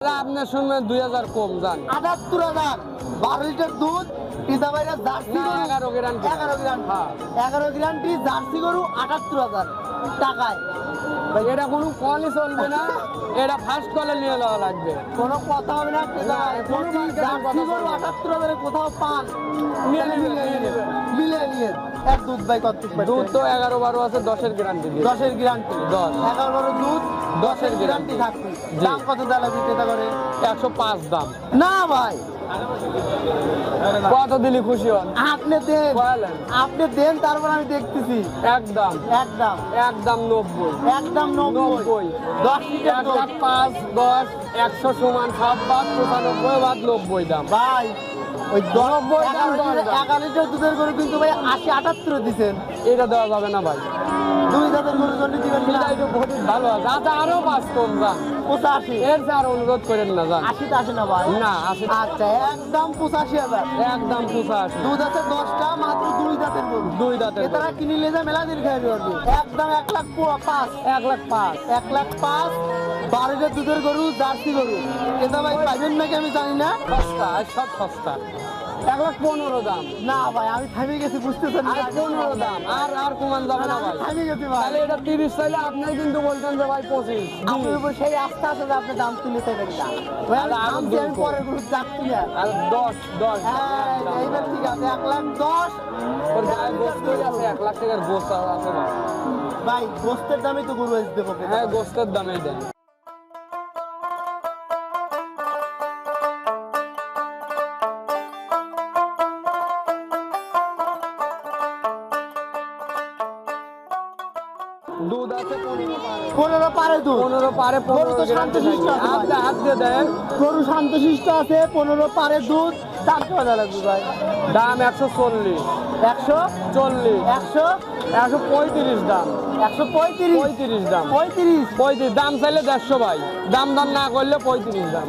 আপনার শুনবেন 2000 কম জান ৭৮,০০০ 12 লিটার দুধ পিতাবাইরা জার্সি গরু 11 গ্যারান্টি 11 গ্যারান্টি জার্সি গরু ৭৮,০০০ টাকায়। ভাই এটা কোনো কলই চলবে না, এটা ফার্স্ট কলে নিয়ে যাওয়া লাগবে। কোনো কথা হবে না কোনো জার্সি গরু ৭৮,০০০ কোথাও পান নিয়ে নেবেন। মিলে নিয়ে এক দুধ ভাই কত দুধ তো 11-12 আছে, 10-এর গ্যারান্টি দিয়ে 10-এর গ্যারান্টি 10 11 দুধ 10-এর গ্যারান্টি থাকবে। দাম কত দেওয়া লাগবে ক্রেতা করে? 105 দাম। না ভাই কত দিলি খুশি হন? আপনি দেন বলেন। আপনি দেন, তারপর আমি দেখতেছি। একদম একদম 90 একদম 90 10 লিটার 1 দুধ। লাখ 5 10 100 সমান সব বাদ 95 বাদ 90 দাম। ভাই ওই 90 দাম 11 লিটার দুধের গরু কিন্তু ভাই 80-78 দিছেন। এটা দেওয়া যাবে না ভাই, দুই দাঁতের গরুর জন্য দিবেন না এটা একটু গরিব ভালো আছে। আচ্ছা আরো 5 কম যান, 85 এর চেয়ে আর অনুরোধ করেন না যান। 80 তে আসে না ভাই? না 80 আচ্ছা একদম 85,000। একদম 85। দুধ আছে 10টা, মাত্র দুই দাঁতের গরু। দুই দাঁতের এটারা কিনে নিয়ে যা মেলা দিন খাইবে পারবে। একদম 1 লাখ 5 1 লাখ 5 1 লাখ 5 12 লিটার দুধের গরু জার্সি গরু। এটা ভাই পাইবেন নাকি আমি জানি না। সস্তা, আর সব সস্তা। 1 লাখ 15 দাম। না ভাই আমি থামে গেছি, বুঝতেছেন না? আর 15 দাম, আর কমান যাবে না ভাই। থামে গেছি ভাই। তাহলে এটা 30 চাইলে আপনি কিন্তু বলতেন যে ভাই 25। আপনার উপর সেই আস্থা আছে যে আপনি দাম তুলে থাকেন না ভাই। আমি আরে দাম দিয়ে আমি পরের গরু যাচ্ছি না। আর 10 হ্যাঁ এইবার ঠিক আছে 1 লাখ 10। ওর গায়ে গোস্তই আছে, 1 লাখ টাকার গোস্ত আছে ভাই। ভাই গোস্তের দামে তো গরু এসে দেবো। হ্যাঁ গোস্তের দামেই দেন। দুধ আছে 15 পারে দুধ। 15 পারে গরু তো 15 শান্তশিষ্ট আছে ভাই। হাত দিয়ে দেন। গরু শান্তশিষ্ট আছে, 15 পারে দুধ। দাম কত লাগবে ভাই? দাম 140 140 135 দাম 135 35 দাম 35 দাম চাইলে 150 ভাই, দাম না করলে 35 দাম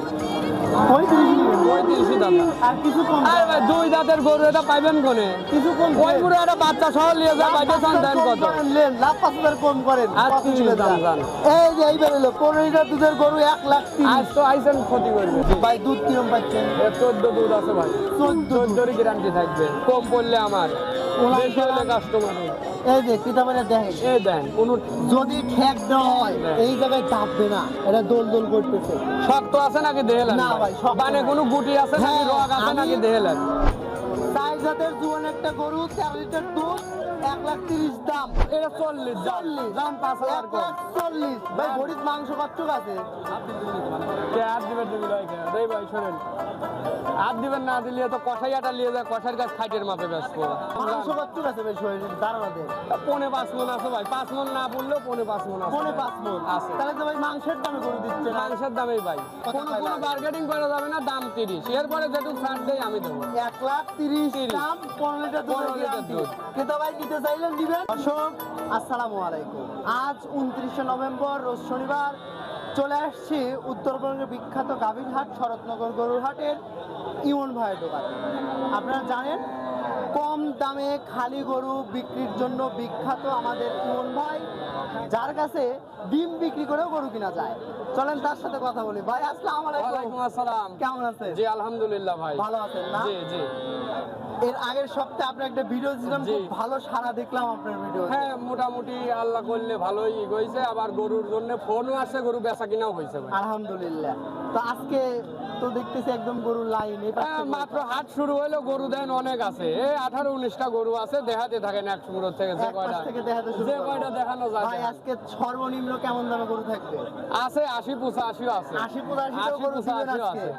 35 দাম। আর কিছু কম আরে ভাই দুই দাঁতের গরু এটা পাইবেন কোনে? কিছু কম ওই পুরো একটা বাচ্চা সহ নিয়ে যায়, বাইরে চান দেন কত? লেন লাভ 5,000 কম করেন। আর 30 দাম জান। এই যে এইবার হলো 15 লিটার দুধের গরু 1 লাখ 30। আজ তো আইসেন ক্ষতি করবে ভাই দুধ কিরম পাচ্ছেন? 14 দুধ আছে ভাই, 14 গ্যারান্টি থাকবে। কম পড়লে আমার, বেশি হলে কাস্টমার। এই যে কিতাবের দেখেন, এই দেন কোন যদি ঠেক দেওয়া হয় এই জায়গায় দাববে না, এটা দোল দোল করতেছে। শক্ত আছে নাকি দেহেলেন? না ভাই, শক্ত মানে না। কোনো গুটি আছে নাকি হ্যাঁ, রগ আছে নাকি আমি- দেহেলেন? সাইজ জাতের জুয়ান একটা গরু 4 লিটার দুধ 1 লাখ 30 দাম। এটা 40 দাম 5000 কম। 140 ভাই গরিব মাংস কচ্ছুক আছে। কে হাত দিবেন তুমি লয়কে? দেই ভাই শুনেন, হাত দিবেন না দিলে তো কষাইয়াটা নিয়ে যায়, কষার গাছ খাইটের মাপে বেচবো। মাংস কচ্ছুক আছে ভাই শরীরের দাঁড়াতে। 5.5 মণ আছে ভাই, 5 মণ না বললেও 5.5 মণ আছে। 5 মণ আছে। তাহলে তো ভাই মাংসের দামে গরু দিচ্ছে না। মাংসের দামেই ভাই, কোনো বার্গেটিং করা যাবে না। দাম 30, এরপরে যেটুকু ছাড় দেই আমি দেবো। 1 লাখ 30 দাম, 15 লিটার 15 লিটার দুধ। কিন্তু ভাই নিতে চাইলেন দিবেন। দর্শক আসসালামু আলাইকুম। আজ 29শে নভেম্বর রোজ শনিবার চলে আসছি উত্তরবঙ্গের বিখ্যাত গাভীরহাট শরৎনগর গরুর হাটের ইমন ভাইয়ের দোকানে। আপনারা জানেন কম দামে খালি গরু বিক্রির জন্য বিখ্যাত আমাদের ইমন ভাই, যার কাছে ডিম বিক্রি করেও গরু কিনা যায়। চলেন তার সাথে কথা বলি। ভাই আসসালামু ওয়ালাইকুম আলাইকুম, আসসালাম। কেমন আছেন? জি আলহামদুলিল্লাহ ভাই। ভালো আছেন না? জি জি। এর আগের সপ্তাহে আপনি একটা ভিডিও দিয়েছিলাম, জি। খুব ভালো সাড়া দেখলাম আপনার ভিডিও। হ্যাঁ মোটামুটি আল্লাহ করলে ভালোই হয়েছে। আবার গরুর জন্য ফোনও আসছে, গরু বেচা কিনাও হয়েছে ভাই। আলহামদুলিল্লাহ। তো আজকে তো দেখতেছি একদম গরুর লাইন। হ্যাঁ, মাত্র হাট শুরু হইলো, গরু দেন অনেক আছে। এই 18-19টা গরু আছে, দেখাতে থাকেন এক সুন্দর থেকে যে কয়টা যে কয়টা দেখানো ভাই যায়। আজকে সর্বনিম্ন কেমন দামে গরু থাকবে? আছে 80-85 আছে। 80-85 গরু দিবেন 80-85 আজকে? আছে।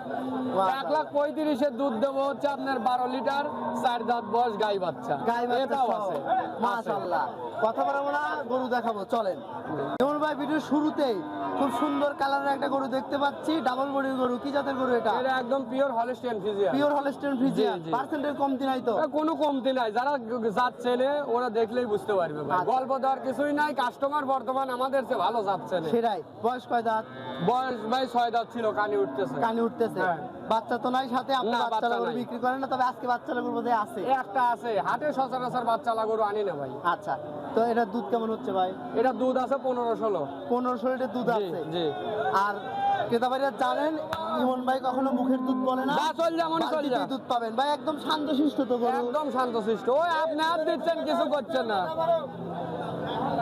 বাহ, 1 লাখ 35-এর দুধ দেবো হচ্ছে আপনার 12 লিটার, 4 দাঁত বয়স গাই বাচ্চা। গাই বাচ্চা এটাও সহ। আছে। মাশাআল্লাহ। কথা বলবো না, গরু দেখাবো চলেন। যেমন ভাই ভিডিওর শুরুতেই খুব সুন্দর কালারের একটা গরু দেখতে পাচ্ছি, ডাবল বডির গরু। কি জাতের গরু এটা? এটা একদম pure Holstein Friesian. Pure Holstein Friesian. জি, জি। পার্সেন্টের কমতি নাই তো? কোনো কমতি নাই, যারা জাত চেনে ওরা দেখলেই বুঝতে পারবে ভাই। আচ্ছা। গল্প দেওয়ার কিছুই নাই, কাস্টমার বর্তমান আমাদের চেয়ে ভালো জাত চেনে। সেটাই। বয়স কয় দাঁত? বয়স ভাই 6 দাঁত ছিল, কানে উঠতেছে। কানে উঠতেছে। হ্যাঁ। বাচ্চা তো নাই সাথে, আপনি না, বাচ্চা বাচ্চা গরু নাই। বিক্রি করেন না, তবে আজকে বাচ্চা গরু বোধহয় আছে। একটা আছে হাটে, সচরাচর বাচ্চা গরু আনি না ভাই। আচ্ছা, তো এটা দুধ কেমন হচ্ছে ভাই? এটা দুধ আছে 15-16। 1500 লিটার দুধ জি আছে। জি। আর ক্রেতা ভাইরা জানেন ইমন ভাই কখনো মুখের দুধ বলে না, যা চল যা মনে চল যা বালতিতেই দুধ পাবেন ভাই, একদম শান্তশিষ্ট তো গরু। একদম শান্তশিষ্ট। ওই আপনি হাত দিচ্ছেন কিছু করছেন না,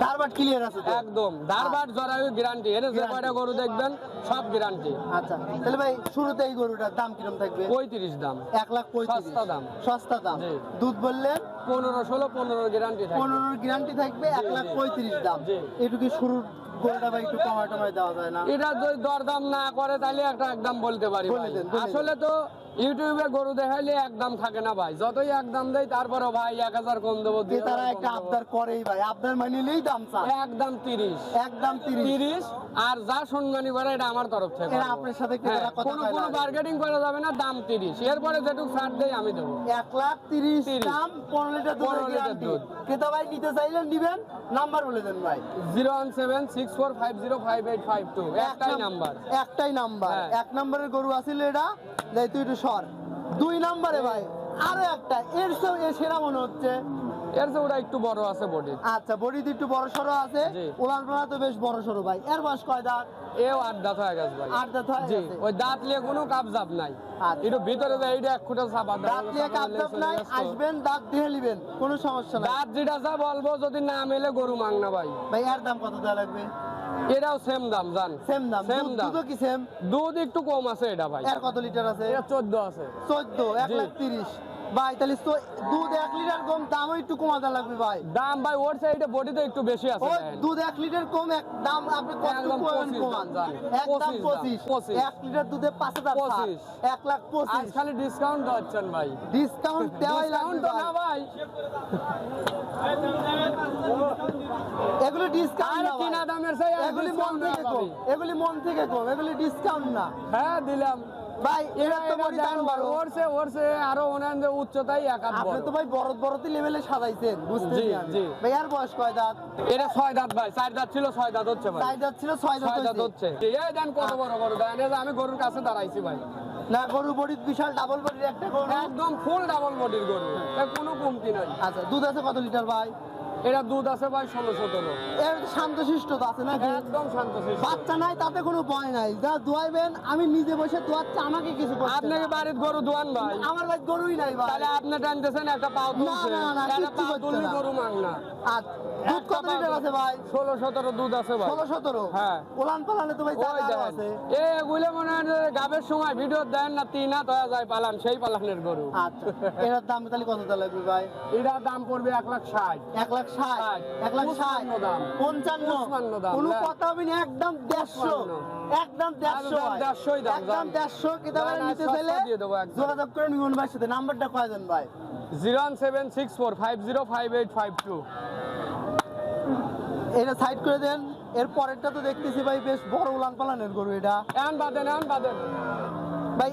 ধারবাট ক্লিয়ার আছে তো? একদম ধারবাট জরায়ু গ্যারান্টি। এর যে কয়টা গরু দেখবেন সব গ্যারান্টি। আচ্ছা তাহলে ভাই শুরুতে এই গরুটার দাম কিরকম থাকবে? 35 দাম, 1,35,000 সস্তা দাম। সস্তা দাম। জি। দুধ বললেন 15 গ্যারান্টি থাকে। 15 গ্যারান্টি থাকবে, 1,35,000 দাম। জি। এটুকু শুরুর গরুটা ভাই একটু কমায় টমায় দেওয়া যায় না? এটা যদি দরদাম না করে তাহলে একটা একদম বলতে পারি বলে ভাই। দেন, বলে দেন। আসলে তো ইউটিউবে গরু দেখাইলে একদম থাকে না ভাই, যতই একদম দেয় তারপরে ভাই 1000 কম দেবো, 2000 তারা কম একটা দেবো। আবদার করেই ভাই, আবদার মানিলেই দাম চায়। একদম 30 একদম 30। আর যা সম্মানী করে এটা আমার তরফ থেকে এরা করবো। আপনার সাথে কি হ্যাঁ, তারা কথা কোনো কয় কোনো না? বার্গেটিং করা যাবে না, দাম 30। এরপরে যেটুকু ছাড় দেয় আমি দেবো। 1,30,000 দাম, 15 লিটার 15 লিটার গ্যারান্টি। দুধ। ক্রেতা ভাই নিতে চাইলেন নিবেন, নাম্বার বলে দেন ভাই। 01764505852 একটাই নাম্বার। একটাই নাম্বার। হ্যাঁ। 1 নম্বরের গরু আছিল এটা, যাই তুই একটু সর। 2 নম্বরে ভাই আরো একটা, এর সেরা মনে হচ্ছে। এর যে ওটা একটু বড় আছে বডি। আচ্ছা বডিতে একটু বড় সড়ো আছে, জি। উলান পালা তো বেশ বড় সড়ো ভাই। এর বয়স কয় দাঁত? এও 8 দাঁত হয়ে গেছে ভাই। 8 দাঁত হয়ে জি, গেছে। ওই দাঁত লিয়ে কোনো কাবজাব নাই। আচ্ছা। একটু ভিতরে যায় এইটা 1 ফুটা চাপা দাও। দাঁত দিয়ে কাপটাপ নাই, আসবেন দাঁত দিয়ে নিবেন, কোনো সমস্যা নাই। দাঁত যেটা যা বলবো, যদি না মেলে গরু মাং না ভাই। ভাই এর দাম কত দেওয়া লাগবে? এটাও সেম দাম জান। সেম দাম। সেম দাম। দুধও কি সেম? দুধ একটু কম আছে এটা ভাই। এর কত লিটার আছে? এটা 14 আছে। 14, 1,30,000 ভাই। তাহলে দুধ 1 লিটার কম, দামও একটু কমাতে লাগবে ভাই। দাম ভাই ওর সাইডে বডিতে একটু বেশি আছে ওই দেখেন। দুধ 1 লিটার কম, দাম আপনি কত একদম কমান 25 কমান? দাম, একদম 25 25। 1 লিটার দুধে 5,000 25 ছাড়, 1,25,000 আজ খালি ডিসকাউন্ট দিচ্ছেন ভাই। ডিসকাউন্ট দেওয়াই লাগবে ডিসকাউন্ট তো না ভাই। ভাই। এগুলো ডিসকাউন্ট আরে না কিনা ভাই। দামের চাই আর এগুলি মন ডিসকাউন্ট থেকে কম, পাবি। এগুলি মন থেকে কম, এগুলি ডিসকাউন্ট না হ্যাঁ দিলাম ভাই। এরা তো বড় দাম বড়। ওরছে আরো অন্যান্য উচ্চতাই একাত আপনি বড়। তো ভাই বড়তি লেভেলে সাজাইছেন, বুঝতেছি জি, আমি। জি। ভাই আর বয়স কয় দাঁত? এটা 6 দাঁত ভাই, 4 দাঁত ছিল 6 দাঁত হচ্ছে ভাই। 4 দাঁত ছিল, 6 দাঁত 6 দাঁত হয়েছে। হচ্ছে। এই দেন কত বড় বড় দেন। এই যে আমি গরুর কাছে দাঁড়াইছি ভাই, না গরু বডির বিশাল ডাবল বডির একটা গরু। একদম ফুল ডাবল বডির গরু, এর কোনো কমতি নাই। আচ্ছা দুধ আছে কত লিটার ভাই? এটা দুধ আছে ভাই 16-17। এর শান্তশিষ্ট তো আছে নাকি? একদম শান্তশিষ্ট। বাচ্চা নাই তাতে কোনো ভয় নাই, যা দোয়াইবেন আমি নিজে বসে দোয়াচ্ছি, আমাকে কিছু করতে আপনি কি না। বাড়ির গরু দোয়ান ভাই? আমার ভাই গরুই নাই ভাই। তাহলে আপনি টানতেছেন একটা পাও তুলছে, না, না, একটা কিচ্ছু পাও করছে তুললে না। গরু মাং না। আর দুধ কত লিটার আছে ভাই? 16-17 দুধ আছে ভাই। 16-17? হ্যাঁ। উলান পালানে তো ভাই ওই জায়গা দেখেন, আছে। এগুলো মনে হয় যে গাবের সময় ভিডিও দেন না, 3 হাত হয়ে যায় পালান, সেই পালানের গরু। আচ্ছা এর দাম তাহলে কত দেওয়া লাগবে ভাই? এটার দাম পড়বে 1,60,000। 1,60,000, 1,60,000, 55 55 দাম, কোনো না। কথা হবে না, একদম 150, 55 একদম 150 ভাই। 150 দাম, একদম জান। 150 কি দামে না, না, নিতে সস্তা চাইলে দিয়ে দেবো একদম। যোগাযোগ করে নিউন ভাইয়ের সাথে। নাম্বারটা কয় দেন ভাই? 01764505852। এটা সাইড করে দেন। এর পরেরটা তো দেখতেছি ভাই বেশ বড় উলান পালানের গরু এটা এন বাদেন ভাই।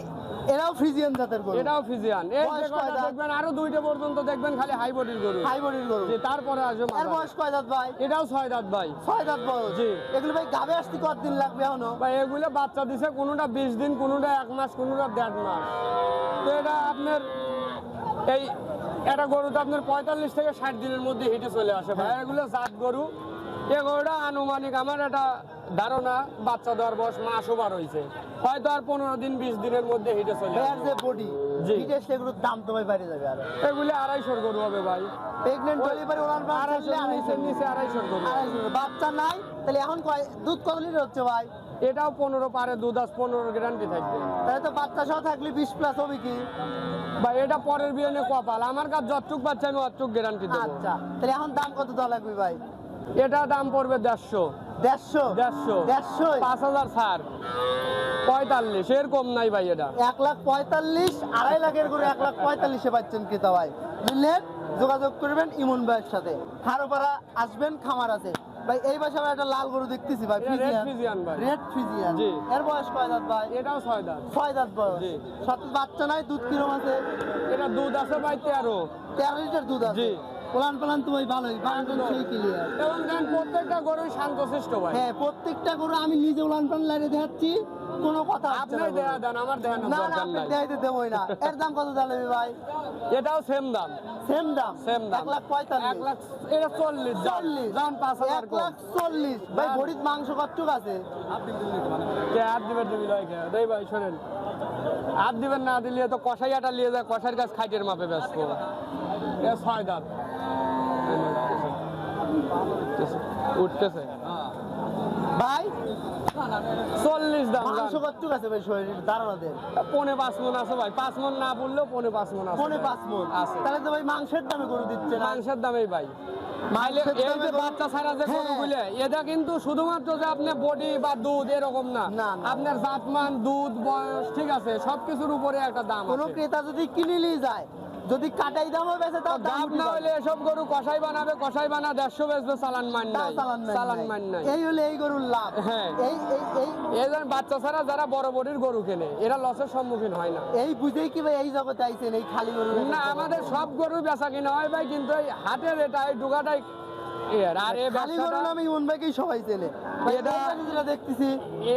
এরাও ফ্রিজিয়ান জাতের গরু, এটাও ফিজিয়ান। এই বয়স যে কয়টা কয় দাঁত? দেখবেন আরো 2টা পর্যন্ত দেখবেন খালি হাই বডির গরু। হাই বডির গরু। জি, তারপরে আসবে এর মাঝারি। বয়স কয় দাঁত ভাই? এটাও 6 দাঁত ভাই। 6 দাঁত বয়স। জি। এগুলো ভাই গাবে আসতে কতদিন লাগবে এখনো? ভাই এগুলো বাচ্চা দিছে, কোনোটা 20 দিন, কোনোটা 1 মাস, কোনোটা 1.5 মাস। তো এটা আপনার এই একটা গরু তো আপনার 45 থেকে 60 দিনের মধ্যে হেঁটে চলে আসে ভাই। এগুলো জাত গরু। এই গরুটা আনুমানিক আমার একটা ধারণা বাচ্চা দেওয়ার বয়স মাস ওভার হয়েছে, হয়তো আর 15 দিন 20 দিনের মধ্যে হেঁটে চলে এর আসবে। যে বডি, জি। বিদেশ এগুলোর দাম তো ভাই বাইরে যাবে আরো। এগুলো 250 গরু হবে ভাই। প্রেগন্যান্ট ডেলিভারি ওলান পালান 250 নিচে 250 গরু। 250 বাচ্চা নাই তাহলে এখন কয় দুধ কত লিটার হচ্ছে ভাই? এটাও 15 পারে দুধ আস, 15 গ্যারান্টি থাকবে তাহলে তো বাচ্চা সহ থাকলে 20 প্লাস হবে কি? ভাই। এটা পরের বিয়নে কপাল, আমার কাছে যতটুক বাচ্চা আমি অতটুক গ্যারান্টি দেবো। আচ্ছা তাহলে এখন দাম কত দেওয়া লাগবে ভাই? এটা দাম পড়বে 150 150 5,000 ছাড় 45, এর কম নাই ভাই। এটা 1,45,000, 2.5 লাখের করে 1,45,000 পাচ্ছেন ক্রেতা ভাই। বুঝলেন? যোগাযোগ করবেন ইমন ভাইয়ের সাথে। হারোপাড়া আসবেন, খামার আছে ভাই। এই পাশে আমরা একটা লাল গরু দেখতেছি ভাই, এটা red Friesian ভাই। Red Friesian. জি। এর বয়স কয় দাঁত ভাই? এটাও 6 দাঁত। 6 দাঁত বয়স। জি। সাথে বাচ্চা নাই, দুধ কিরম আছে? এটা দুধ আছে ভাই 13। 13 লিটার দুধ আছে। জি। প্লান প্লান তো ভাই ভালোই বান্ডল সেই ক্লিয়ার। এবং দেন প্রত্যেকটা গরুই শান্তশিষ্ট ভাই। হ্যাঁ প্রত্যেকটা গরু আমি নিজে উলান পালান লাইনে দেখাচ্ছি, কোনো কথা হচ্ছে আপনি দেয়া দেন, আমার দেখানোর না না দরকার আপনি নাই। দেখাইতে দেবই না। এর দাম কত জানবি ভাই? এটাও সেম দাম, সেম দাম সেম দাম। 1,45,000 1 লাখ, এটা 40 দাম। 40 দাম 5,000 কম। 1,40,000 ভাই। দাম। ভরিত মাংস কতটুক আছে? কে হাত দিবেন তুমি লয়কে? দেই ভাই শোনেন, হাত দিবেন না দিলে তো কষাইয়াটা নিয়ে যায়, কষাইয়ের কাছে খাইটের মাপে ব্যস্ত। এ 6 দাঁত উঠতেছে ভাই 40 দাম। মাংস কতটুক আছে ভাই শরীরের ধারণাদের? 5.5 মণ আছে ভাই, 5 মণ না বললেও 5.5 মণ আছে। 5.5 মণ আছে। তাহলে তো ভাই মাংসের দামে গরু দিচ্ছে না। মাংসের দামেই ভাই। মাংসের এই দামে যে গরু- বাচ্চা ছাড়া যে হ্যাঁ। গরুগুলো, এটা কিন্তু শুধুমাত্র যে আপনি বডি বা দুধ এরকম না, না, না। আপনার জাতমান, দুধ, বয়স, ঠিক আছে, সবকিছুর উপরে একটা দাম কোনো আছে। ক্রেতা যদি কিনেলেই যায়, যদি কাটাই দামও বেচে তাও দাম গাব না হলে এসব গরু কষাই বানাবে, কষাই বানা 150 বেচবে, চালান মান নাই, চালান মান নাই। এই হলে এই গরুর লাভ। হ্যাঁ। এই এই এই এই যে বাচ্চা ছাড়া যারা বড় বডির গরু কেনে, এরা লসের সম্মুখীন হয় না। এই বুঝেই কি ভাই এই জগতে আইছেন এই খালি গরু? না, আমাদের সব গরু বেচা কিনা হয় ভাই, কিন্তু এই হাটের এটা এই ডুগাটাই আর এই খালি গরু ব্যবসাটা, নামে ইমন ভাইকেই সবাই চেনে। ভাই এটা- এইখানে যেটা দেখতেছি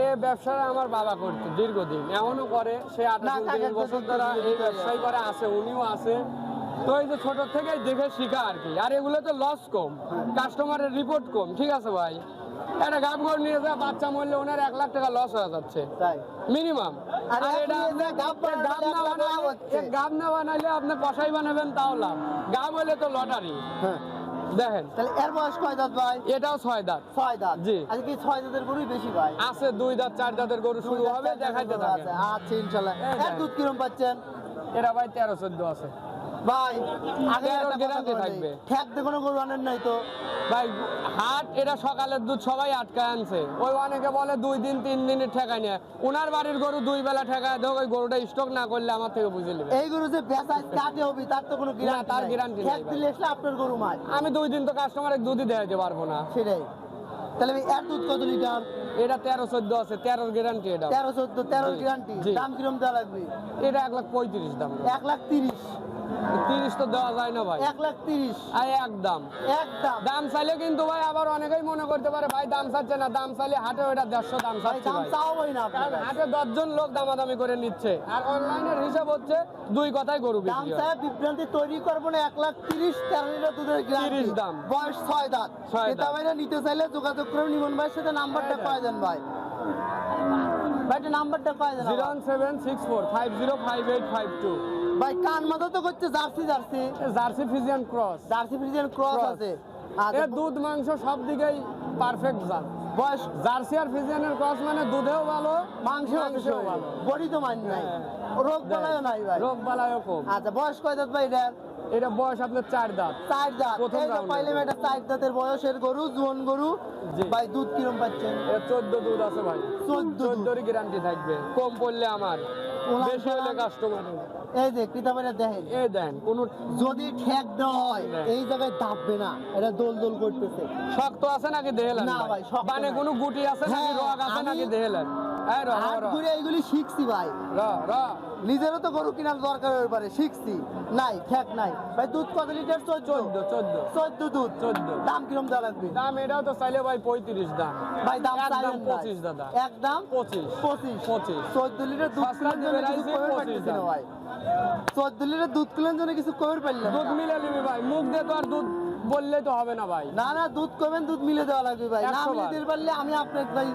এ ব্যবসাটা আমার বাবা করতো দীর্ঘদিন, এমনও করে সে 28 বছর ধরে এই ব্যবসায় করে আছে, উনিও আছে। তো এই যে ছোট থেকে দেখে শিখা আর কি। আর এগুলো তো লস কম, কাস্টমারের রিপোর্ট কম, ঠিক আছে ভাই। একটা গাব গরু নিয়ে যায়, বাচ্চা মরলে ওনার 1 লাখ টাকা লস হয়ে যাচ্ছে তাই। মিনিমাম। আর আর এক এটা নিয়ে যায়, গাব বানালে গাব 1 না লাখ লাভ বানালে, হচ্ছে। গাব না বানাইলে আপনি কষাই বানাবেন তাও লাভ, গাব হলে তো লটারি। হ্যাঁ। দেখেন তাহলে এর বয়স কয় দাঁত ভাই? এটাও 6 দাঁত 6 দাঁত। জি। আজকে কি 6 দাঁতের গরুই বেশি ভাই? আছে, 2 দাঁত 4 দাঁতের গরু শুরু হবে, দেখাইতে থাকে। আচ্ছা ইনশাআল্লাহ। এই এর দেখেন। দুধ কিরম পাচ্ছেন এরা ভাই 13-14 আছে ভাই? আগে 13 একটা কথা গ্যারান্টি বলে থাকবে। নেই। ঠ্যাক দিয়ে কোনো গরু আনেন নাই তো? ভাই। হাট এটা সকালের দুধ সবাই আটকায় আনছে, ওই অনেকে বলে 2 দিন 3 দিনের ঠেকায় নেয়। উনার বাড়ির গরু 2 বেলা ঠেকায় দেয়, ওই গরুটা স্টক না করলে আমার থেকে বুঝে নেবে। এই গরু যে বেচায় কাটে হবে তার তো কোনো গ্যারান্টি তার নাই। guarantee ঠ্যাক নাই ভাই। দিলে আসলে আপনার গরু মার। আমি 2 দিন তো কাস্টমারের দুধই দেখাতে পারবো না। সেটাই। তাহলে ভাই এর দুধ কত লিটার? এটা 13-14 আছে, 13 গ্যারান্টি এটা। 13 গ্যারান্টি। জি। দাম কিরম দেওয়া লাগবে? এটা 1,35,000 দাম। 1,30,000। 30 তো দেওয়া যায় না ভাই। 1,30,000 আর একদম একদম। দাম চাইলে কিন্তু ভাই আবার অনেকেই মনে করতে পারে ভাই দাম চাচ্ছে না, দাম চাইলে হাটে ওটা 150 দাম ভাই চাচ্ছে দাম ভাই। চাও ভাই না কারণ আপনার। হাটে 10 জন লোক দামাদামি করে নিচ্ছে, আর অনলাইনের হিসাব হচ্ছে 2 কথায় গরু দাম বিক্রি হয়। চায় বিভ্রান্তি তৈরি করবো না। 1,30,000 13 লিটার দুধের গ্যারান্টি। 30 দাম। বয়স 6 দাঁত। 6 ক্রেতা দাঁত। ভাইরা নিতে চাইলে যোগাযোগ করে নিমন ভাইয়ের সাথে নাম্বারটা কয়ে দেন ভাই। ভাই এটা নাম্বারটা কয়ে দেন আমার। 01764505852। ভাই কান মাথা তো করছে jersey jersey jersey Friesian cross. Jersey Friesian cross Cross। আছে। এর আচ্ছা দুধ মাংস সব দিকেই পারফেক্ট জাত। বয়স জার্সি আর ফ্রিজিয়ানের ক্রস মানে দুধেও ভালো, মাংসেও ভালো, বডি তো মান নাই, হ্যাঁ। রোগ বালাইও নাই ভাই। রোগ বালাইও কম। আচ্ছা বয়স কয় দাঁত ভাই এটার? এটা বয়স আপনার 4 দাঁত। 4 দাঁত। প্রথম এই যে round-এ। পাইলাম এটা 4 দাঁতের বয়সের গরু, জোয়ান গরু। জি। ভাই দুধ কিরম পাচ্ছেন? এটা 14 দুধ আছে ভাই। 14 দুধ। 14 গ্যারান্টি থাকবে, কম পড়লে আমার, ওলান বেশি হলে পালান। কাস্টমারের। এই যে ক্রেতা ভাইরা দেখেন, এই দেন কোন যদি ঠেক দেওয়া হয় হ্যাঁ। এই জায়গায় দাববে না, এটা দোল দোল করতেছে। শক্ত আছে নাকি দেহেলেন? না ভাই, শক্ত মানে নাই। কোনো গুটি আছে নাকি, হ্যাঁ, রগ আছে আমি- নাকি দেহেলেন? এই র হাট ঘুরে এইগুলি শিখছি ভাই। র র নিজেরও তো গরু কেনার দরকার হয়ে পারে, শিখছি। নাই ঠেক নাই ভাই। দুধ কত লিটার? 14 14 দুধ। 14 দাম কিরম দেওয়া লাগবে? দাম এটাও তো চাইলে ভাই 35 দাম। ভাই দাম একদম চাইলেন না। 25 দাদা। একদম 25 25 14 লিটার দুধ সস্তা কিলোর জন্য দিবে কিছু রাইছে, কমের 25 পাইতেছি না দাম। ভাই। 14 লিটার দুধ কিলোর জন্য কিছু কমের পাইলেন দুধ না। মিলে নিবি ভাই, মুখ দিয়ে তো আর দুধ বললেই তো হবে না ভাই। না না দুধ কমেন, দুধ মিলে দেওয়া লাগবে ভাই। না 100 মিলে বার। দিতে পারলে আমি আপনার ভাই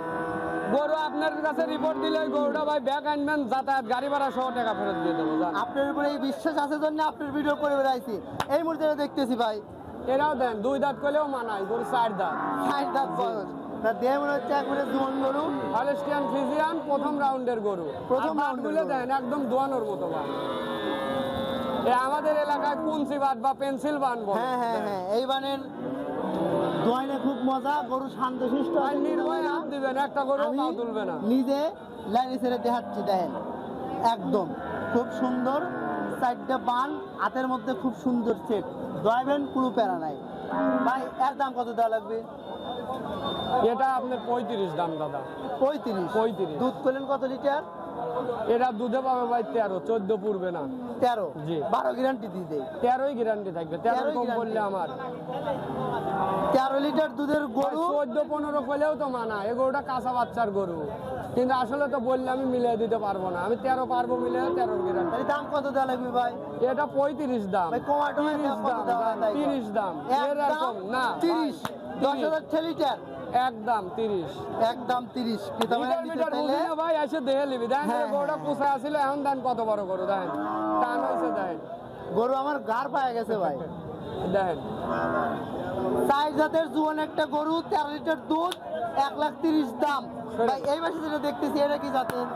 গরু আপনার কাছে রিপোর্ট দিলে ওই গরুটা ভাই ব্যাগ আনবেন, যাতায়াত গাড়ি ভাড়া সহ টাকা ফেরত দিয়ে দেবো জান। আপনার উপরে এই বিশ্বাস আছে জন্য আপনার ভিডিও করে বেড়াইছি। এই মুহূর্তে দেখতেছি ভাই এরাও দেন 2 দাঁত করলেও মানায়, গরু 4 দাঁত। 60 দাঁত বয়স। না দেহ মনে হচ্ছে একবারে জোয়ান গরু। হলস্টিয়ান ফ্রিজিয়ান প্রথম রাউন্ডের গরু। প্রথম আর রাউন্ডের বাটগুলো গরু। দেন একদম দোয়ানোর মতো বাট। আমাদের এলাকায় কুঞ্চি বাট বা পেন্সিল বান বলে। হ্যাঁ হ্যাঁ হ্যাঁ, এই বানের দোয়াইনে খুব মজা। গরু শান্তশিষ্ট আর আছে, নির্ভয় না। হাত দিবেন, একটা গরু আমি পা তুলবে না। নিজে লাইনে ছেড়ে দেখাচ্ছি, দেখেন একদম খুব সুন্দর। 4টা বান হাতের মধ্যে, খুব সুন্দর সেট। দোয়াইবেন কোনো প্যারা নাই ভাই। এর দাম কত দেওয়া লাগবে? এটা আপনার 35 দাম দাদা। 35 35 দুধ করলেন কত লিটার? এটা দুধে পাবে ভাই 13, 14 পূর্বে না। 13 জি। 12 গ্যারান্টি দিয়ে দেই। 13ই গ্যারান্টি থাকবে, 13 কম guarantee। বললে আমার 13 লিটার দুধের গরু 14-15 করলেও তো মানা, এ গরুটা কাঁচা বাচ্চার গরু, কিন্তু আসলে তো বললে আমি মিলিয়ে দিতে পারবো না, আমি 13 পারবো মিলিয়ে 13 গ্যারান্টি। তাহলে দাম কত দেওয়া লাগবে ভাই? এটা 35 দাম, ভাই কমায় টমায় 30 দাম কত দাম, দেওয়া যায়? 30 দাম, এর এরকম না 30 10,000 লিটার একদম 30 একদম 30 ক্রেতা ভাইরা নিতে মিটার চাইলে বুঝি না ভাই, এসে দেখে নিবি। দেখেন হ্যাঁ, গরুটা হ্যাঁ। পোষা আছিল, এখন দেন কত বড় গরু, দেখেন টান হয়েছে, দেখেন গরু আমার গার পায়ে গেছে ভাই। দেখেন। সাইজ জাতের জুয়ান একটা গরু 13 লিটার দুধ 1,30,000 দাম। ভাই এই মাসে যেটা দেখতেছি এটা কি জাতের?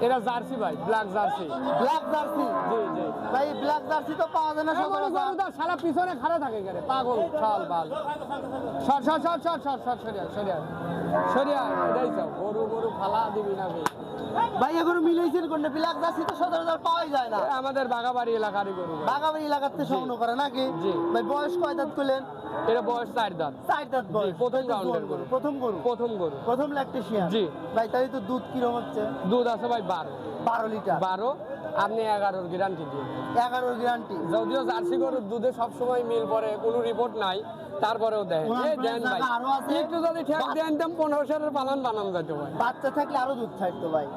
এটা জার্সি ভাই, ব্ল্যাক জার্সি। Black Jersey. জি জি। ভাই ব্ল্যাক জার্সি তো পাওয়া যায় না গরু সচরাচর। সারা পিছনে খাড়া থাকে কেন পাগল ছাল বাল। সর সর সর সর সর সর সরিয়া সরিয়া সরিয়া, এটাই তো গরু গরু ফালা দিবি না ভাই। ভাই এগুলো মিলাইছেন কোনটা? ব্ল্যাক জার্সি তো সচরাচর পাওয়াই যায় না। আমাদের বাগাবাড়ি এলাকারই গরু ভাই। বাগাবাড়ি এলাকাতে সংগ্রহ করে নাকি? জি। ভাই বয়স কয় দাঁত করলেন? এটা বয়স 4 দাঁত। 4 দাঁত বয়স। জি, প্রথম তাই তো রাউন্ডের জোয়ান গরু। প্রথম গরু। প্রথম গরু। প্রথম ল্যাকটেশিয়ান। জি। ভাই তাই তো দুধ কিরকম হচ্ছে? দুধ আছে ভাই 12 12 লিটার। 12, আপনি 11 গ্যারান্টি দিন। 11 গ্যারান্টি। যদিও জার্সি গরুর দুধে সবসময় মিল পড়ে, কোনো রিপোর্ট নাই, তারপরেও দেন ওনার দেন ভাই। জায়গা আরো আছে। একটু যদি ঠেক দেন দেন 1500 পালন বানানো যেত ভাই। বাচ্চা থাকলে আরো দুধ থাকতো ভাই।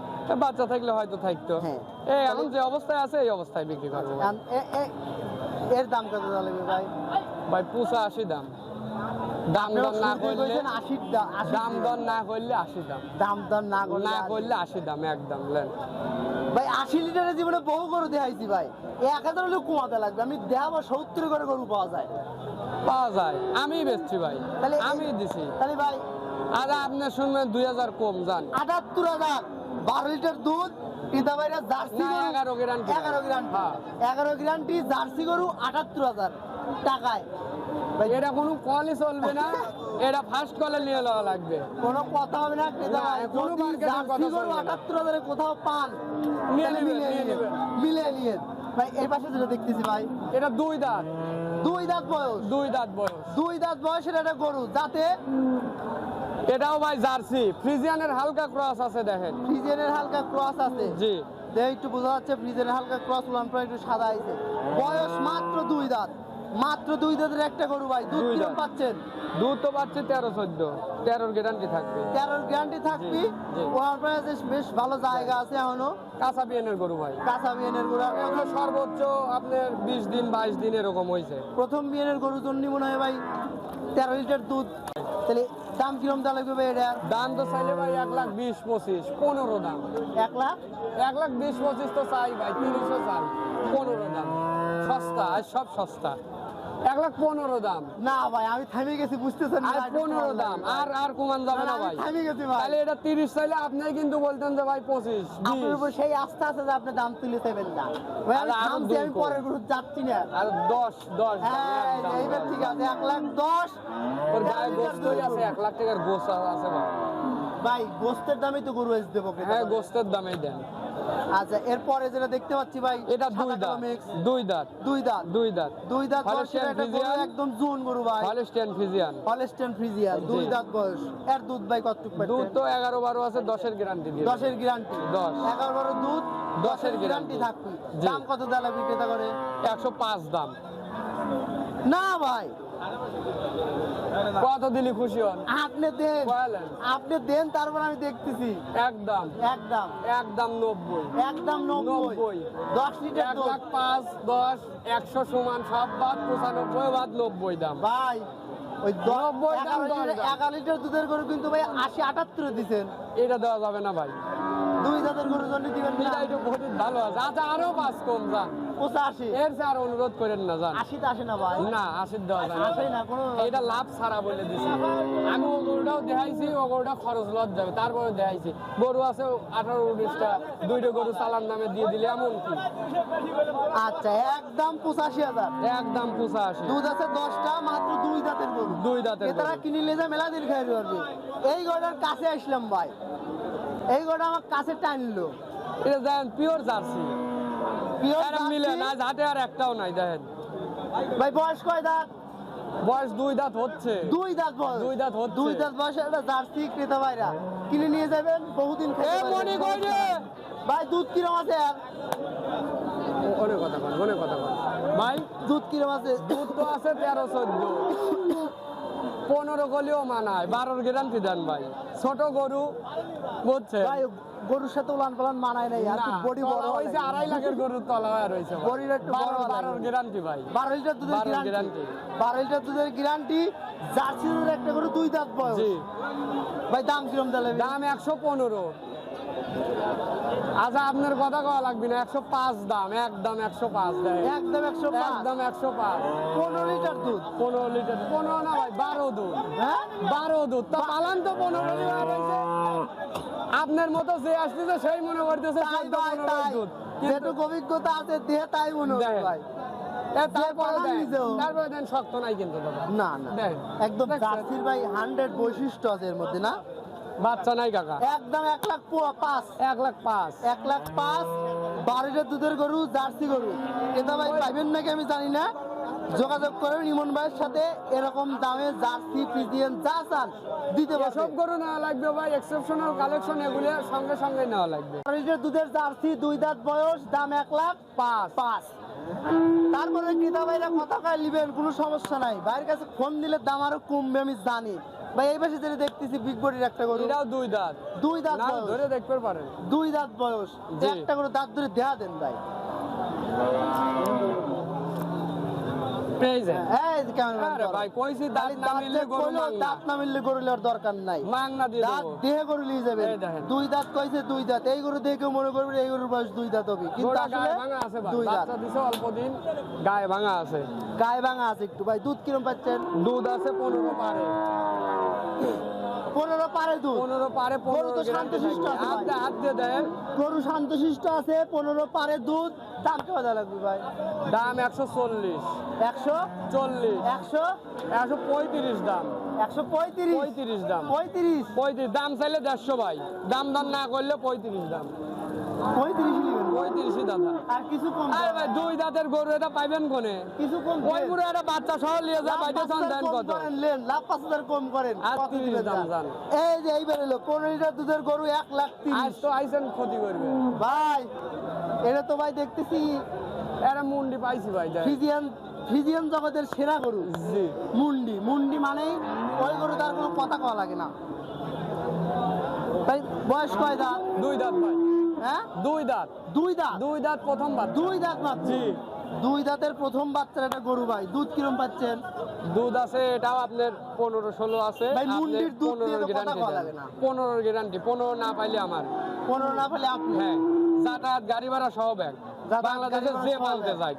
বাচ্চা থাকলে হয়তো থাকতো। হ্যাঁ। এই এখন যে অবস্থায় আছে এই অবস্থায় বিক্রি করবো ভাই। এর দাম কত লাগবে ভাই? ভাই 85 দাম। দাম দর না করলে 80 দাম। দাম দর না করলে 80 দাম। দাম দর না করলে না করলে 80 দাম একদম লেন। ভাই 80 লিটারের জীবনে বহু গরু দেখাইছি ভাই। 1000 হলেও কমাতে লাগবে। আমি দেখাবো 70 করে গরু পাওয়া যায়। পাওয়া যায়, আমি বেচছি ভাই, তাহলে আমি দিছি। তাহলে ভাই আর আপনি শুনবেন 2000 কম যান। 78,000 12 লিটার দুধ ক্রেতা ভাইরা জার্সি না, গরু 11 গ্যারান্টি। 11 গ্যারান্টি। হ্যাঁ। 11 গ্যারান্টি জার্সি গরু 78,000 টাকায়। ভাই এটা কোনো কলই চলবে না, এটা ফার্স্ট কলে নিয়ে লওয়া লাগবে। কোনো কথা হবে না ক্রেতা না, ভাই। কোনো যদি market এর জার্সি কথা গরু চলবে না। 78,000 এ কোথাও পান নিয়ে তাহলে নেবেন, মিলিয়ে নিয়ে নিয়েন। নেবেন। মিলিয়ে নিয়েন। ভাই এই পাশে যেটা দেখতেছি ভাই এটা 2 দাঁত। 2 দাঁত বয়স। 2 দাঁত বয়স। 2 দাঁত বয়সের একটা গরু যাতে এটাও ভাই জার্সি, ফ্রিজিয়ানের হালকা ক্রস আছে দেখেন। ফ্রিজিয়ানের হালকা ক্রস আছে। জি। দেখ একটু বোঝা যাচ্ছে ফ্রিজিয়ানের হালকা ক্রস উলানপাড়া একটু সাদা আছে। বয়স মাত্র 2 দাঁত। মাত্র 2 দাঁতের একটা গরু ভাই। দুধ 2 কিরকম দাঁত। পাচ্ছেন? দুধ তো পাচ্ছে 13-14, 13 গ্যারান্টি থাকবে। 13 গ্যারান্টি থাকবি। জি। উলানপাড়া বেশ ভালো জায়গা আছে এখনো। কাঁচা বিয়ানের গরু ভাই। কাঁচা বিয়ানের গরু। আপনি এগুলো সর্বোচ্চ আপনার 20 দিন 22 দিন এরকম হয়েছে। প্রথম বিয়ানের গরুর জন্য মনে হয় ভাই 13 লিটার দুধ। তাহলে দাম কিরকম দেওয়া লাগবে ভাই এটা? দাম তো চাইলে ভাই 1,20,25, 15 দাম। 1 লাখ 1,20,25 তো চাই ভাই, 30 চাই, 15 দাম। সস্তা, আর সব সস্তা। 1,15,000 দাম। না ভাই আমি থামে গেছি বুঝতেছেন না। আর 15 দাম, আর কমান যাবে না ভাই। আমি থামে গেছি ভাই। তাহলে এটা 30 চাইলে আপনি কিন্তু বলতেন যে ভাই 25, আপনার 20। উপর সেই আস্থা আছে যে আপনি দাম তুলে দেবেন না ভাই। আমি আরে আরো থামছি, দুই আমি কম। পরের গ্রুপ যাচ্ছি না। আর 10 দাম, হ্যাঁ একদম। এইবার ঠিক আছে 1,10,000। ওর গায়ে গোস্তই আছে, 1 লাখ টাকার গোস্ত আছে ভাই। ভাই গোস্তের দামই তো গরু এসে দেবো। হ্যাঁ, গোস্তের দামেই দেন। আচ্ছা এরপরে যেটা দেখতে পাচ্ছি ভাই এটা 2 দাঁত। 2 দাঁত। 2 দাঁত 2 দাঁত। 2 দাঁত বয়সের হলস্টাইন একটা গরু, ফ্রিজিয়ান। একদম জুন গরু ভাই। Holstein Friesian. হলস্টাইন ফ্রিজিয়ান 2 জি। দাঁত বয়স। এর দুধ ভাই কতটুকু দুধ পাচ্ছেন? তো 11-12 আছে, 10-এর গ্যারান্টি দিয়ে। 10 এর গ্যারান্টি। 10 11 দুধ 10 এর 10 গ্যারান্টি guarantee থাকবে। জি। দাম কত দেওয়া লাগবে ক্রেতা করে? 105 দাম। না ভাই কত দিলি খুশি হন? আপনি দেন। বলেন। আপনি দেন তারপর আমি দেখতেছি। একদম একদম একদম 90। একদম 90 10 লিটার দুধ 1,05,5, 10, 100 সমান সব বাদ, 95 বাদ, 90 দাম। ভাই ওই 90 দাম, 10 দাম। 11 লিটার দুধের গরু কিন্তু ভাই 80-78 দিছেন। এটা দেওয়া যাবে না ভাই, 2 দাঁতের গরুর জন্য দিবেন না? এটা একটু গরিব ভালো আছে। আচ্ছা আরো 5 কম যান, 85 এর চেয়ে আর অনুরোধ করেন না যান। 80 তে আসে না ভাই। না, 80 দেওয়া যায় না। আসেই না কোনো। এটা লাভ ছাড়া বলে দিছি। আমি ও গরুটাও দেখাইছি, ও গরুটা খরচ লজ যাবে, তারপরে দেখাইছি। গরু আছে 18-19টা, 2টা গরু চালান নামে দিয়ে দিলে এমন কি। আচ্ছা একদম 85,000। একদম 85। দুধ আছে 10টা, মাত্র 2 দাঁতের গরু। 2 দাঁতের এটারা গরু। কিনে নিয়ে যায় মেলা দিন খাই পারবে। এই গরুটার কাছে আসলাম ভাই। এই গরুটা আমার কাছে টানলো। এটা দেখেন পিওর জার্সি। Pure এটা মিলে জার্সি। না, হাতে আর একটাও নাই দেখেন। ভাই বয়স কয় দাঁত? বয়স 2 দাঁত হচ্ছে। 2 দাঁত বয়স। 2 দাঁত হচ্ছে। 2 দাঁত বয়সের একটা জার্সি ক্রেতা ভাইরা কিনে নিয়ে যাবেন, বহুদিন এ খেতে মনি পারবেন। কই রে? ভাই দুধ কিরম আছে আর অনেক কথা বল, অনেক কথা বল ভাই। দুধ কিরম আছে? দুধ তো আছে 13-14, 15 গলিও মানায়, 12 গ্যারান্টি দেন ভাই। ছোট গরু বুঝছে ভাই গরুর সাথে উলান পালান মানায় নাই আর বডি বড় হয়েছে, 2.5 লাখের গরুর তলা হয়ে রয়েছে ভাই। বডিটা একটু বড় 12 গ্যারান্টি ভাই, 12 লিটার দুধের 12 গ্যারান্টি গ্যারান্টি। 12 লিটার দুধের গ্যারান্টি, জার্সি দুধের একটা গরু 2 দাঁত বয়স। জি ভাই দাম কিরম দিলে? দাম 115। আচ্ছা আপনার কথা কওয়া লাগবে না, 105 দাম, একদম 105 দেয়, একদম 105, একদম 105। 15 লিটার দুধ। 15 লিটার, 15 না ভাই, 12 দুধ, হ্যাঁ 12 দুধ। তা পালান তো 15 লিটার হয়েছে। আপনার মতো যে আসতেছে সেই মনে করতেছে তাই 14, ভাই 15 তাই, দুধ। যেটুকু অভিজ্ঞতা আছে দেহে তাই মনে হয় দেখেন। ভাই। তারপরে পালান নিজেও। তারপরে দেন শক্ত নাই কিন্তু দাদা। না না দেখেন। একদম দেখছেন? জার্সির ভাই 100 বৈশিষ্ট্য আছে এর মধ্যে না? বাচ্চা নাই কাকা, একদম 1,05,000, 1,05,000। 1,05,000, 12 লিটার দুধের গরু, জার্সি গরু। এটা ভাই পাইবেন নাকি আমি জানি না, যোগাযোগ করেন ইমন ভাইয়ের সাথে। এরকম দামে জার্সি ফ্রিজিয়ান যা চান দিতে সব পারবে। গরু নেওয়া লাগবে ভাই, এক্সেপশনাল কালেকশন এগুলো সঙ্গে সঙ্গে নেওয়া লাগবে। 12 লিটার দুধের জার্সি, 2 দাঁত বয়স, দাম 1,05,000। তারপরে ক্রেতা ভাইরা কথা কয় নিবেন, কোনো সমস্যা নাই। ভাইয়ের কাছে ফোন দিলে দাম আরো কমবে আমি জানি। ভাই এই পাশে যেটা দেখতেছি বিগ বডির একটা গরু, এটাও 2 দাঁত, 2 দাঁত না বয়স, ধরে দেখতে পারেন। 2 দাঁত বয়স। জি। একটা করে দাঁত ধরে দেয়া দেন ভাই। এই যে এই যে ক্যামেরাম্যান আরে ধরো। ভাই কইছি দাঁত খালি না মিললে চেক গরু করলেও মাংনা, দাঁত না মিললে গরু নেওয়ার দরকার নাই। মাংনা দিয়ে দাঁত দেবো। দেহে গরু নিয়ে যাবেন। এই দেখেন। 2 দাঁত কইছে 2 দাঁত, এই গরু দেখে মনে করবেন এই গরুর বয়স 2 দাঁত হবে, কিন্তু গরুটা আসলে গায়ে ভাঙা আছে ভাই, 2 দাঁত। বাচ্চা দিছে অল্প দিন, গায়ে ভাঙা আছে। গায়ে ভাঙা আছে একটু। ভাই দুধ কিরম পাচ্ছেন? দুধ আছে 15 পারে, 15 পারে দুধ। 15 পারে, গরু 15 তো গ্যারান্টি শান্তশিষ্ট থাকবে। আছে ভাই। হাত দিয়ে দেন। গরু শান্তশিষ্ট আছে, 15 পারে দুধ। দাম কেমন লাগবে ভাই? দাম 140, 100, 40, 100, 135 দাম, 135, 35 দাম, 35, 35 দাম চাইলে 150 ভাই, দাম না করলে 35 দাম, 35 নেবেন। 35 দাদা। আর কিছু কম আরে ভাই 2 দাঁতের গরু এটা পাইবেন কোনে? কিছু কম ওই পুরো একটা বাচ্চা সহ নিয়ে যায়, লাভ বাইতে চান 5,000 দেন কম কত? করেন, লেন লাভ 5,000 কম করেন। আর কত 30 দিবেন দাম যান? যান। এই যে এইবার এলো 15 লিটার দুধের গরু, আজ 1,30,000। তো আইসেন ক্ষতি করবে। ভাই এটা তো ভাই দেখতেছি এটা মুন্ডি পাইছি ভাই, দেখ। ফ্রিজিয়ান জগতের সেরা গরু। জি মুন্ডি মানেই ওই গরু, তার কোনো কথা কওয়া লাগে না। ভাই বয়স কয় দাঁত? 2 দাঁত ভাই, হ্যাঁ 2 দাঁত, 2 দাঁত, 2 দাঁত প্রথম বাচ্চা। 2 দাঁত মাত্র। জি 2 দাঁতের প্রথম বাচ্চার একটা গরু ভাই। দুধ কিরম পাচ্ছেন? দুধ আছে এটাও আপনার 15-16 আছে। ভাই, মুন্ডির দুধ দিয়ে তো 15 কথা গ্যারান্টি কওয়া দেন। লাগে না। 15 গ্যারান্টি, 15 না পাইলে আমার। 15 না পেলে আপনি। হ্যাঁ যাতায়াত গাড়ি ভাড়া সহ ব্যাগ, যাতায়াত বাংলাদেশে গাড়ি ভাড়া যে সহ মানতে ব্যাগ। যায়।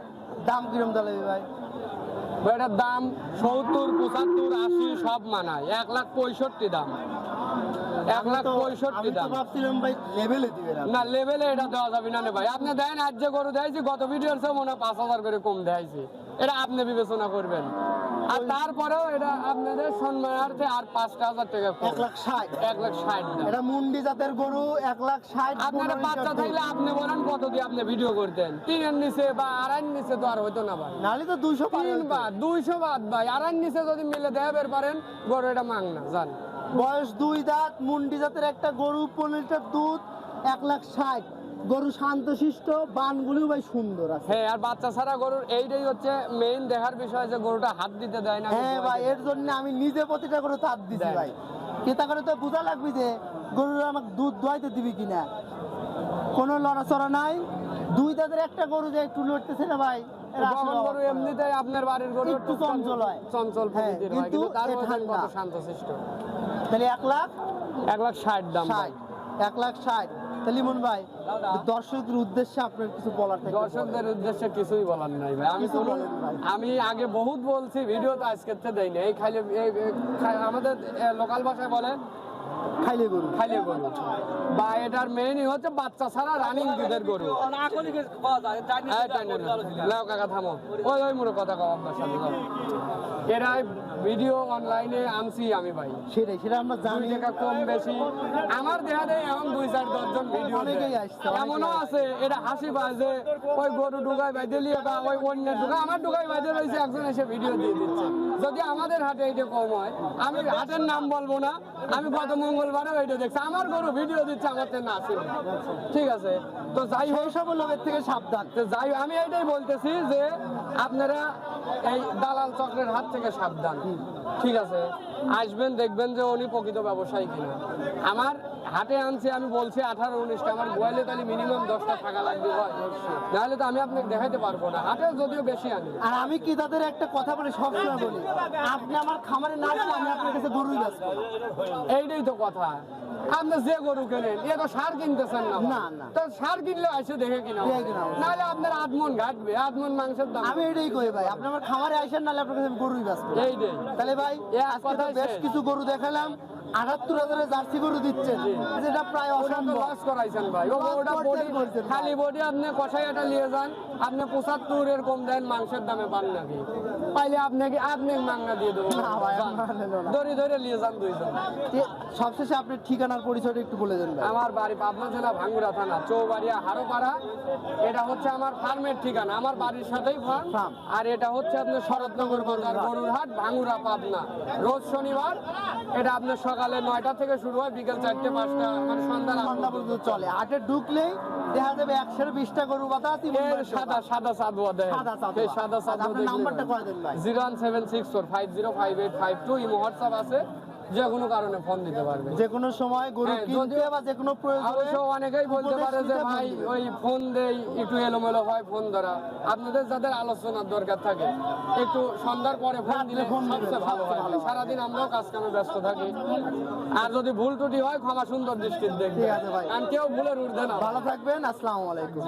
দাম কিরম দাঁড়াবে ভাই? ভাই, এটার দাম 70, 75, 80 সব মানায়। 1,65,000 দাম, আমি 1,65,000 তো দাম। ভাবছিলাম ভাই লেভেলে দিবেন আপনি। না লেভেলে এটা দেওয়া যাবে না রে ভাই। আপনি দেন আজ যে গরু দেখাইছি, গত ভিডিওর চেয়ে মনে হয় 5,000 করে কম দেখাইছি। এটা আপনি বিবেচনা করবেন। আর তারপরেও এটা আপনাদের সম্মানার্থে আর 5,000 টাকা কম, 1,60,000। 1,60,000 দাম। এটা মুন্ডি জাতের গরু, 1,60,000। আপনার বাচ্চা থাকলে আপনি বলেন কত দিয়ে আপনি ভিডিও করতেন? 3 নিচে বা 2.5 নিচে তো আর হইতো না ভাই। নাহলে তো 200 পারে 3 হইতো। বাদ, 200 বাদ ভাই, 2.5 নিচে যদি মিলে দেখাবেন পারেন গরু এটা মাংনা জান। বয়স 2 দাঁত, মুন্ডি জাতের একটা গরু, 15 লিটার দুধ, 1,60,000। গরু শান্তশিষ্ট, বানগুলিও ভাই সুন্দর আছে। হ্যাঁ আর বাচ্চা ছাড়া গরুর এইটাই হচ্ছে মেইন দেখার বিষয়, যে গরুটা হাত দিতে দেয় না। হ্যাঁ ভাই, এর জন্য আমি নিজে প্রতিটা গরু তার দিছি দেন। ভাই। কেতা করে তো বোঝা লাগবে যে গরুর আমাকে দুধ দোয়াইতে দিবি কিনা। কোনো লড়াচড়া নাই। 2 দাঁতের একটা গরু যে একটু লড়তেছে না ভাই, এর আসলে বগন গরু অভাব নাই। এমনিতেই আপনার বাড়ির গরু একটু চঞ্চল হয়। চঞ্চল হ্যাঁ, প্রকৃতির হয়, কিন্তু কিন্তু তার এ মধ্যে ঠান্ডা। কত শান্তশিষ্ট। তাহলে 1,60,000। 1,60,000 দাম ভাই। 1,60,000। তাহলে লিমন ভাই, দর্শকদের উদ্দেশ্যে আপনার কিছু বলার থাকে? দর্শকদের উদ্দেশ্যে কিছুই বলার নাই ভাই। আমি কিছু বলেন ভাই। আমি আগে বহুত বলছি, ভিডিও তো আজকে দেই না। এই খাইলে আমাদের লোকাল ভাষায় বলে খাইলে গরু। খাইলে গরু, বা এটার মেইনই হচ্ছে বাচ্চা ছাড়া রানিং দুধের গরু। এই টাইনে না। লাও কাকা থামো, ওই মোর কথা কও আপনার সাথে যাও। এরা ভিডিও অনলাইনে আনছি আমি ভাই, সেটা আমরা 2 জানি। টাকা কম বেশি আমার দেখা দেয় এখন 2-4-10 জন ভিডিও অনেকেই আসছে, এমনও আছে এটা হাসি পায় যে ওই গরু ঢুকাই বাইদে লিয়ে বা ওই অন্যের ঢুকাই আমার ঢুকাই বাইদে রয়েছে, একজন এসে ভিডিও দিয়ে দিচ্ছে। যদি আমাদের হাটে এটা কম হয়, আমি হাটের নাম বলবো না, আমি গত মঙ্গলবার মঙ্গলবারে ওইটা দেখছে আমার গরু ভিডিও দিচ্ছে আমার তো না আসে ঠিক আছে তো যাই হোক সেই সব লোকের থেকে সাবধান। তো যাই হোক, আমি এইটাই বলতেছি যে আপনারা এই দালাল চক্রের হাত থেকে সাবধান ঠিক আছে আসবেন দেখবেন যে উনি প্রকৃত ব্যবসায়ী কিনা আমার হাটে আনছে আমি বলছি 18-19টা আমার গোয়ালে তাহলে মিনিমাম 10টা টাকা লাগবে হয় নাহলে তো আমি আপনাকে দেখাইতে পারবো না হাটে যদিও বেশি আনি আর আমি কি তাদের একটা কথা বলে সবসময় বলি, আপনি আমার খামারে না আসলে আমি আপনার কাছে গরুই বেচবো না। এইটাই তো কথা আপনি যে গরু কেনেন এ তো সার কিনতেছেন না না, না। তো সার কিনলে আসে দেখে কিনা দেখে কিনা হবে। নাহলে আপনার আধমন ঘাটবে আধমন মাংসের দাম আমি এটাই কই ভাই, আপনি আমার খামারে আসেন নাহলে আপনার কাছে আমি গরুই বেচবো না। এইটাই তাহলে ভাই এক আজকে তো কথাই বেশ শেষ। কিছু গরু দেখালাম, 78,000 জার্সি গরু দিচ্ছেন, যেটা প্রায় ওটা তো অসম্ভব। লস করাইছেন ভাই ও Loss ওটা করছেন, বডি করছেন ভাই। খালি বডি আপনি কষাইটা নিয়ে যান আপনি 75 এরকম দেন মাংসের দামে পান নাকি পাইলে আপনি মাংনা দিয়ে দেবো না ভাই, আমার নিলো না। ধরে ধরে নিয়ে যান দুইজন সবশেষে আপনি ঠিকানার পরিচয়টা একটু বলে দেন ভাই। আমার বাড়ি পাবনা জেলা ভাঙ্গুরা থানা চৌবাড়িয়া হারোপাড়া এটা হচ্ছে আমার ফার্মের ঠিকানা আমার বাড়ির সাথেই ফার্ম ফার্ম। আর এটা হচ্ছে আপনার শরৎনগর বাজার গরুর হাট ভাঙ্গুরা পাবনা রোজ শনিবার এটা আপনার সকালে 9টা থেকে শুরু হয় বিকেল 4টে-5টা মানে সন্ধ্যা সন্ধ্যা পর্যন্ত চলে। হাটে ঢুকলেই দেখা যাবে 120টা গরু বাতা আছে। সাদা সাদুয়া দেয় সাদা চাঁদোয়া। সেই সাদা আচ্ছা, সাদুয়া আপনার নাম্বারটা কয় দেন ভাই? 01764505852 ইমো হোয়াটসঅ্যাপ আছে যে কোনো কারণে ফোন দিতে পারবে যে কোনো সময় গরু হ্যাঁ, কিনতে যদিও- বা যে কোনো প্রয়োজনে অবশ্য অনেকেই বলতে উপদেশ পারে যে নিতে ভাই ফোন দিবেন। ওই ফোন দেই একটু এলোমেলো হয় ফোন ধরা আপনাদের যাদের আলোচনার দরকার থাকে একটু সন্ধ্যার পরে ফোন দিলে ফোন দিবেন, সবচেয়ে ভালো হয় সবচেয়ে ভালো হয়। সারাদিন আমরাও কাজ কামে ব্যস্ত থাকি আর যদি ভুল ত্রুটি হয় ক্ষমা সুন্দর দৃষ্টির দেখবে ঠিক আছে ভাই। কারণ কেউ ভুলের ঊর্ধ্বে না ভালো থাকবেন, আসসালামু আলাইকুম।